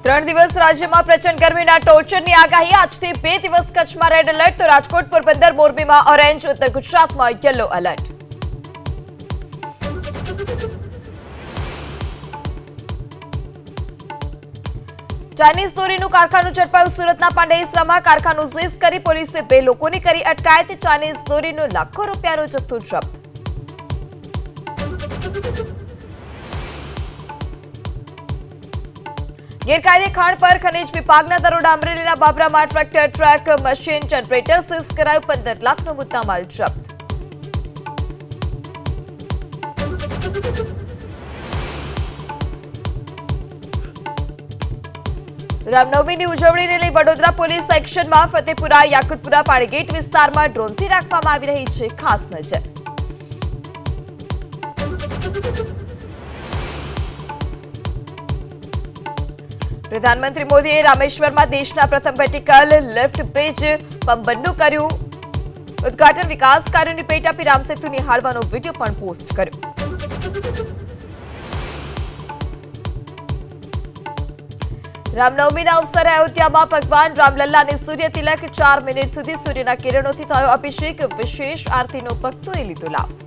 3 દિવસ રાજ્યમાં પ્રચંડ ગરમીના ટોચરની આગાહી. આજથી 2 દિવસ કચ્છમાં રેડ એલર્ટ તો રાજકોટ, પોરબંદર, મોરબીમાં ઓરેન્જ, ઉત્તર ગુજરાતમાં યલો એલર્ટ. ચાઇનીઝ દોરીનું કારખાનું ઝડપાયું. સુરતના પાંડેસરામાં કારખાનું સીઝ કરી પોલીસે 2 લોકોની કરી અટકાયત. ચાઇનીઝ દોરીનો લાખો રૂપિયાનો જથ્થો જપ્ત. ગેરકાયદે ખાણ પર ખનીજ વિભાગના દરોડા. અમરેલીના બાબરામાં tractor, truck, machine, generator seize કરાયું. 15 લાખનો મુદ્દામાલ જપ્ત. રામનવમીની ઉજવણીને લઈ વડોદરા પોલીસ એક્શનમાં. ફતેપુરા, યાકુતપુરા, પાણીગેટ વિસ્તારમાં ડ્રોનથી રાખવામાં આવી રહી છે ખાસ નજર. પ્રધાનમંત્રી મોદીએ રામેશ્વરમાં દેશના પ્રથમ વર્ટિકલ લિફ્ટ બ્રિજ પંબનનું કર્યું ઉદ્ઘાટન. વિકાસ કાર્યોની પેટ આપી રામસેતુ નિહાળવાનો વિડીયો પણ પોસ્ટ કર્યો. રામનવમીના અવસરે અયોધ્યામાં ભગવાન રામલલ્લાને સૂર્ય તિલક. 4 મિનિટ સુધી સૂર્યના કિરણોથી થયો અભિષેક. વિશેષ આરતીનો ભક્તોએ લીધો લાભ.